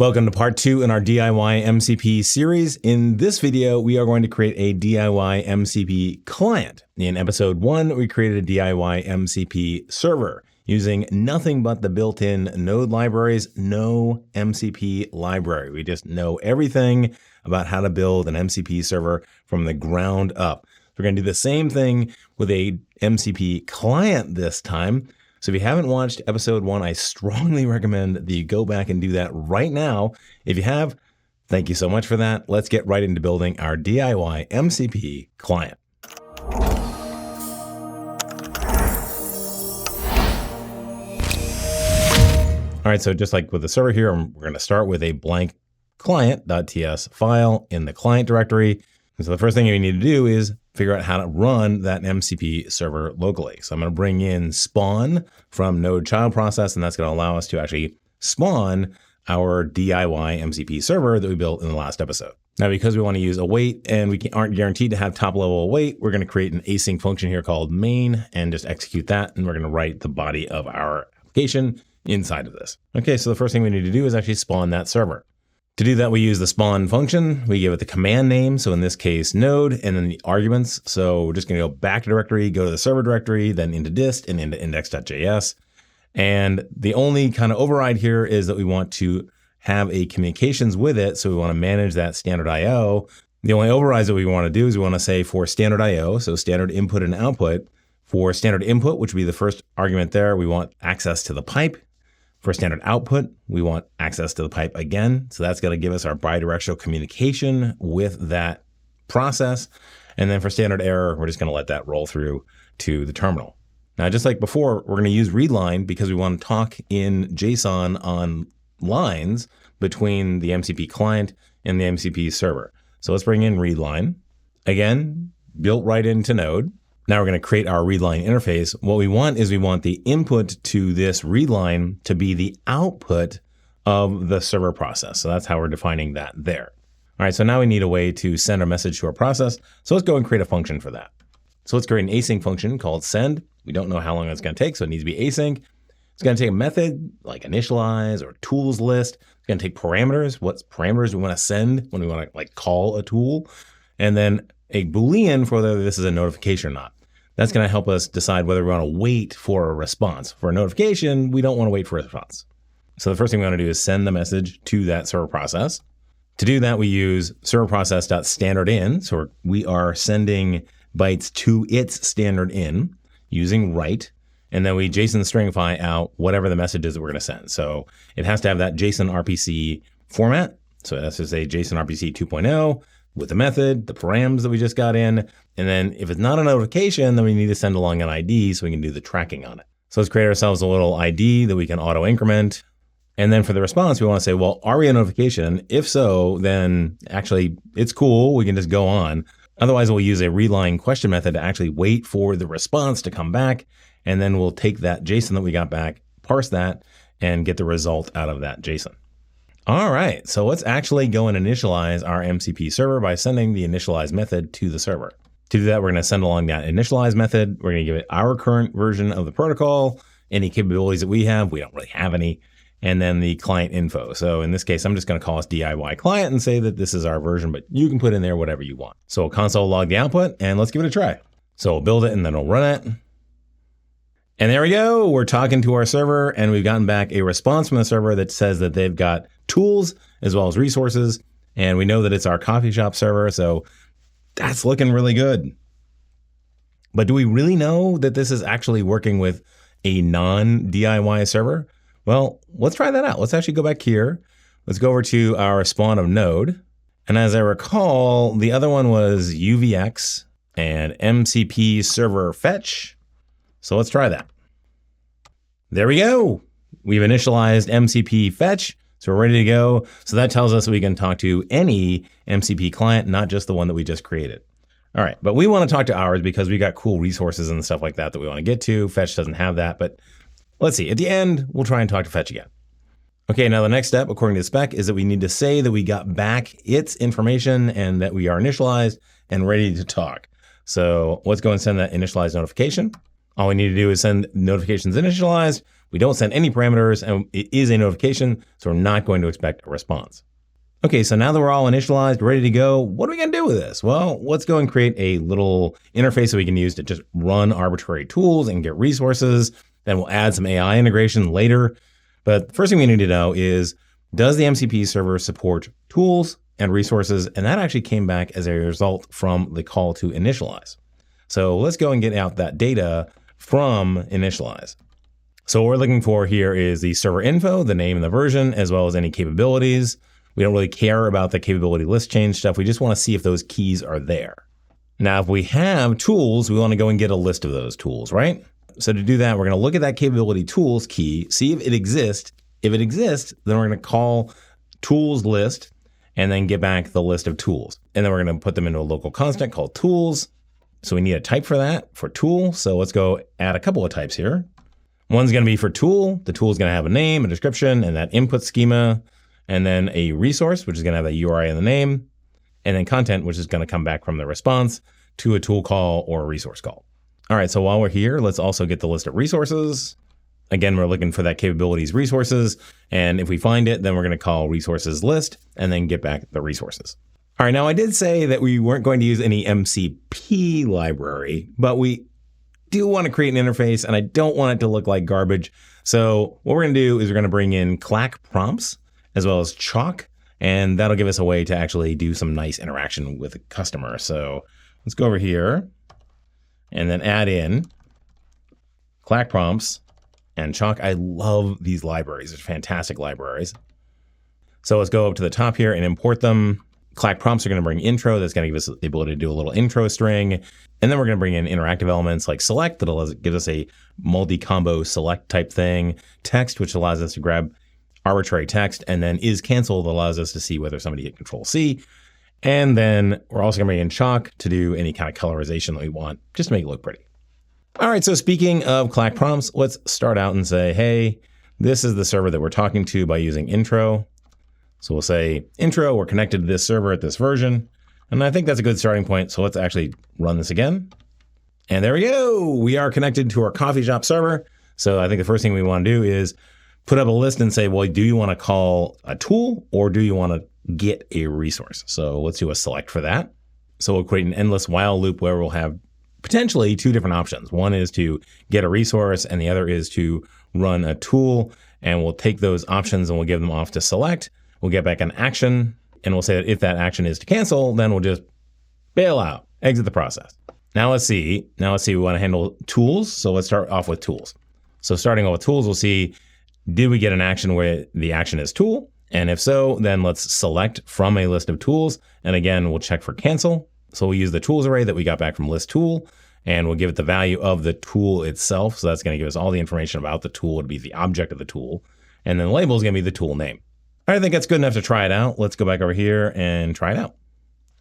Welcome to part 2 in our DIY MCP series. In this video, we are going to create a DIY MCP client. In episode 1, we created a DIY MCP server using nothing but the built-in node libraries, no MCP library. We just know everything about how to build an MCP server from the ground up. We're going to do the same thing with a MCP client this time. So if you haven't watched episode 1, I strongly recommend that you go back and do that right now. If you have, thank you so much for that. Let's get right into building our DIY MCP client. All right, so just like with the server here, we're going to start with a blank client.ts file in the client directory. And so the first thing you need to do is figure out how to run that MCP server locally. So I'm going to bring in spawn from node child process, and that's going to allow us to actually spawn our DIY MCP server that we built in the last episode. Now, because we want to use await and we aren't guaranteed to have top level await, we're going to create an async function here called main and just execute that. And we're going to write the body of our application inside of this. Okay, so the first thing we need to do is actually spawn that server. To do that, we use the spawn function. We give it the command name. So in this case, node, and then the arguments. So we're just going to go back to directory, go to the server directory, then into dist and into index.js. And the only kind of override here is that we want to have a communications with it. So we want to manage that standard IO. The only overrides that we want to do is we want to say for standard IO, so standard input and output. For standard input, which would be the first argument there, we want access to the pipe. For standard output, we want access to the pipe again. So that's going to give us our bidirectional communication with that process. And then for standard error, we're just going to let that roll through to the terminal. Now, just like before, we're going to use readline because we want to talk in JSON on lines between the MCP client and the MCP server. So let's bring in readline. Again, built right into Node. Now we're going to create our readline interface. What we want is we want the input to this readline to be the output of the server process. So that's how we're defining that there. All right, so now we need a way to send a message to our process. So let's go and create a function for that. So let's create an async function called send. We don't know how long that's going to take, so it needs to be async. It's going to take a method like initialize or tools list. It's going to take parameters. What parameters we want to send when we want to call a tool. And then a Boolean for whether this is a notification or not. That's going to help us decide whether we want to wait for a response. For a notification, we don't want to wait for a response. So the first thing we want to do is send the message to that server process. To do that, we use server process.standardin. So we are sending bytes to its standard in using write. And then we JSON stringify out whatever the message is that we're going to send. So it has to have that JSON RPC format. So that's just a JSON RPC 2.0. with the method, the params that we just got in. And then if it's not a notification, then we need to send along an ID so we can do the tracking on it. So let's create ourselves a little ID that we can auto increment. And then for the response, we want to say, well, are we a notification? If so, then actually it's cool. We can just go on. Otherwise, we'll use a readline question method to actually wait for the response to come back. And then we'll take that JSON that we got back, parse that, and get the result out of that JSON. All right, so let's actually go and initialize our MCP server by sending the initialize method to the server. To do that, we're going to send along that initialize method. We're going to give it our current version of the protocol, any capabilities that we have. We don't really have any. And then the client info. So in this case, I'm just going to call us DIY client and say that this is our version, but you can put in there whatever you want. So we'll console log the output and let's give it a try. So we'll build it and then we'll run it. And there we go. We're talking to our server and we've gotten back a response from the server that says that they've got tools as well as resources. And we know that it's our coffee shop server. So that's looking really good. But do we really know that this is actually working with a non-DIY server? Well, let's try that out. Let's actually go back here. Let's go over to our spawn of node. And as I recall, the other one was UVX and MCP server fetch. So let's try that. There we go. We've initialized MCP fetch. So we're ready to go. So that tells us we can talk to any MCP client, not just the one that we just created. All right, but we want to talk to ours because we got cool resources and stuff like that we want to get to. Fetch doesn't have that, but let's see. At the end, we'll try and talk to fetch again. Okay, now the next step, according to the spec, is that we need to say that we got back its information and that we are initialized and ready to talk. So let's go and send that initialized notification. All we need to do is send notifications initialized. We don't send any parameters, and it is a notification, so we're not going to expect a response. Okay, so now that we're all initialized, ready to go, what are we going to do with this? Well, let's go and create a little interface that we can use to just run arbitrary tools and get resources. Then we'll add some AI integration later. But the first thing we need to know is, does the MCP server support tools and resources? And that actually came back as a result from the call to initialize. So let's go and get out that data from initialize. So what we're looking for here is the server info, the name and the version, as well as any capabilities. We don't really care about the capability list change stuff. We just want to see if those keys are there. Now, if we have tools, we want to go and get a list of those tools, right? So to do that, we're going to look at that capability tools key, see if it exists. If it exists, then we're going to call tools list and then get back the list of tools. And then we're going to put them into a local constant called tools. So we need a type for that, for tool. So let's go add a couple of types here. One's going to be for tool. The tool is going to have a name, a description, and that input schema. And then a resource, which is going to have a URI in the name, and then content, which is going to come back from the response to a tool call or a resource call. All right, so while we're here, let's also get the list of resources. Again, we're looking for that capabilities resources. And if we find it, then we're going to call resources list and then get back the resources. All right, now I did say that we weren't going to use any MCP library, but we do want to create an interface and I don't want it to look like garbage. So what we're going to do is we're going to bring in clack prompts as well as chalk, and that'll give us a way to actually do some nice interaction with the customer. So let's go over here and then add in clack prompts and chalk. I love these libraries. They're fantastic libraries. So let's go up to the top here and import them. Clack prompts are going to bring intro. That's going to give us the ability to do a little intro string. And then we're going to bring in interactive elements like select, that'll give us a multi-combo select type thing. Text, which allows us to grab arbitrary text, and then is canceled allows us to see whether somebody hit Control C. And then we're also going to bring in chalk to do any kind of colorization that we want, just to make it look pretty. All right, so speaking of clack prompts, let's start out and say, hey, this is the server that we're talking to by using intro. So we'll say intro, we're connected to this server at this version. And I think that's a good starting point. So let's actually run this again. And there we go. We are connected to our coffee shop server. So I think the first thing we want to do is put up a list and say, well, do you want to call a tool or do you want to get a resource? So let's do a select for that. So we'll create an endless while loop where we'll have potentially two different options. One is to get a resource and the other is to run a tool. And we'll take those options and we'll give them off to select. We'll get back an action and we'll say that if that action is to cancel, then we'll just bail out, exit the process. Now let's see, we want to handle tools. So let's start off with tools. So starting off with tools, we'll see, did we get an action where the action is tool? And if so, then let's select from a list of tools. And again, we'll check for cancel. So we'll use the tools array that we got back from list tool, and we'll give it the value of the tool itself. So that's going to give us all the information about the tool. It'll be the object of the tool. And then the label is going to be the tool name. I think that's good enough to try it out. Let's go back over here and try it out.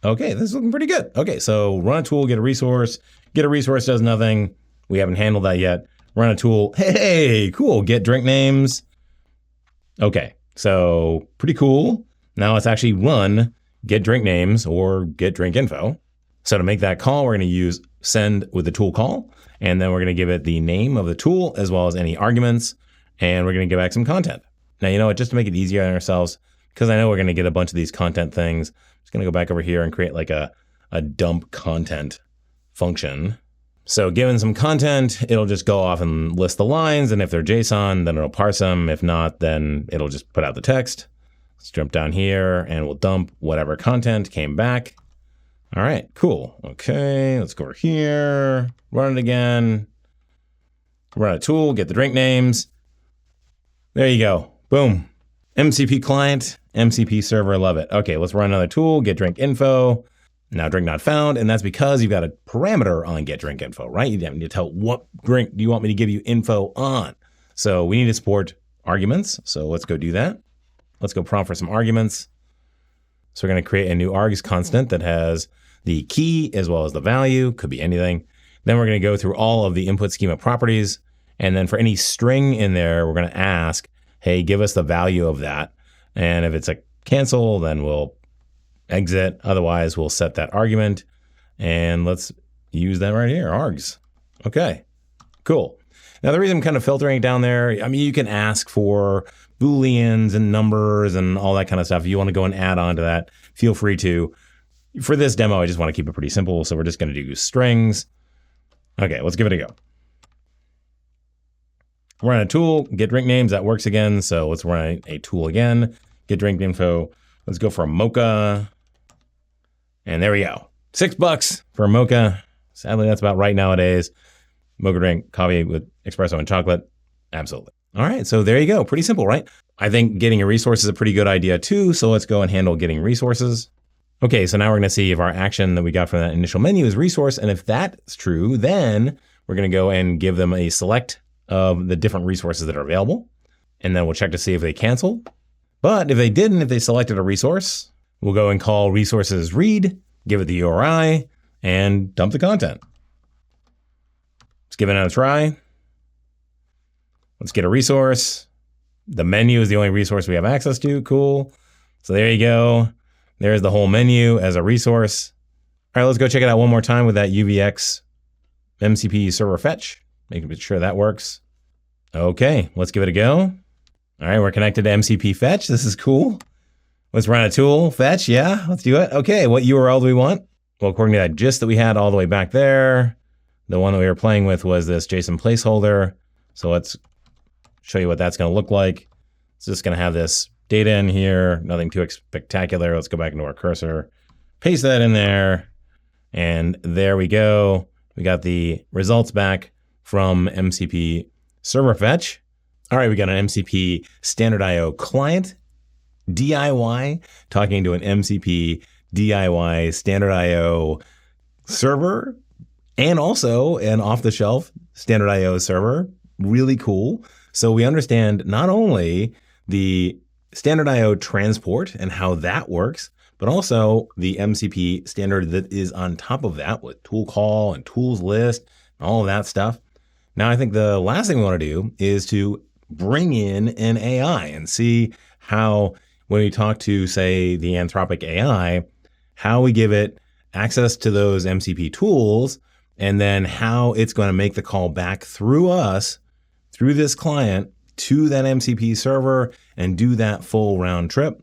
Okay, this is looking pretty good. Okay, so run a tool, get a resource. Get a resource does nothing. We haven't handled that yet. Run a tool. Hey, cool. Get drink names. Okay, so pretty cool. Now let's actually run get drink names or get drink info. So to make that call, we're going to use send with the tool call, and then we're going to give it the name of the tool as well as any arguments, and we're going to give back some content. Now, you know what, just to make it easier on ourselves, because I know we're going to get a bunch of these content things, I'm just going to go back over here and create like a dump content function. So given some content, it'll just go off and list the lines, and if they're JSON, then it'll parse them. If not, then it'll just put out the text. Let's jump down here and we'll dump whatever content came back. All right, cool. Okay, let's go over here, run it again, run a tool, get the drink names. There you go, boom. MCP client, MCP server, love it. Okay, let's run another tool, get drink info. Now drink not found, and that's because you've got a parameter on get drink info, right? You need to tell what drink do you want me to give you info on. So we need to support arguments. So let's go do that. Let's go prompt for some arguments. So we're going to create a new args constant that has the key as well as the value, could be anything. Then we're going to go through all of the input schema properties. And then for any string in there, we're going to ask, hey, give us the value of that. And if it's a cancel, then we'll exit. Otherwise, we'll set that argument. And let's use that right here, args. Okay, cool. Now, the reason I'm kind of filtering it down there, I mean, you can ask for Booleans and numbers and all that kind of stuff. If you want to go and add on to that, feel free to. For this demo, I just want to keep it pretty simple. So we're just going to do strings. Okay, let's give it a go. Run a tool, get drink names, that works again. So let's run a tool again, get drink info. Let's go for a mocha. And there we go. $6 for a mocha. Sadly, that's about right nowadays. Mocha drink, coffee with espresso and chocolate. Absolutely. All right, so there you go. Pretty simple, right? I think getting a resource is a pretty good idea too. So let's go and handle getting resources. Okay, so now we're gonna see if our action that we got from that initial menu is resource. And if that's true, then we're gonna go and give them a select of the different resources that are available. And then we'll check to see if they cancel. But if they didn't, if they selected a resource, we'll go and call resources read, give it the URI, and dump the content. Let's give it another try. Let's get a resource. The menu is the only resource we have access to. Cool. So there you go. There's the whole menu as a resource. All right, let's go check it out one more time with that UVX MCP server fetch. Making sure that works. Okay, let's give it a go. All right, we're connected to MCP fetch. This is cool. Let's run a tool fetch. Yeah, let's do it. Okay, what URL do we want? Well, according to that gist that we had all the way back there, the one that we were playing with was this JSON placeholder. So let's show you what that's going to look like. It's just going to have this data in here, nothing too spectacular. Let's go back into our cursor, paste that in there, and there we go. We got the results back from MCP Server Fetch. All right, we got an MCP Standard IO client, DIY, talking to an MCP DIY Standard IO server, and also an off-the-shelf Standard IO server. Really cool. So we understand not only the Standard IO transport and how that works, but also the MCP standard that is on top of that with tool call and tools list and all of that stuff. Now, I think the last thing we want to do is to bring in an AI and see how, when we talk to, say, the Anthropic AI, how we give it access to those MCP tools, and then how it's going to make the call back through us, through this client, to that MCP server and do that full round trip.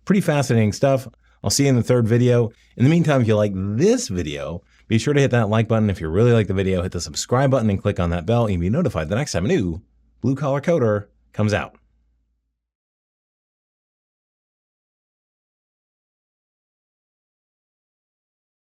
Pretty fascinating stuff. I'll see you in the third video. In the meantime, if you like this video, be sure to hit that like button. If you really like the video, hit the subscribe button and click on that bell. You'll be notified the next time a new Blue Collar Coder comes out.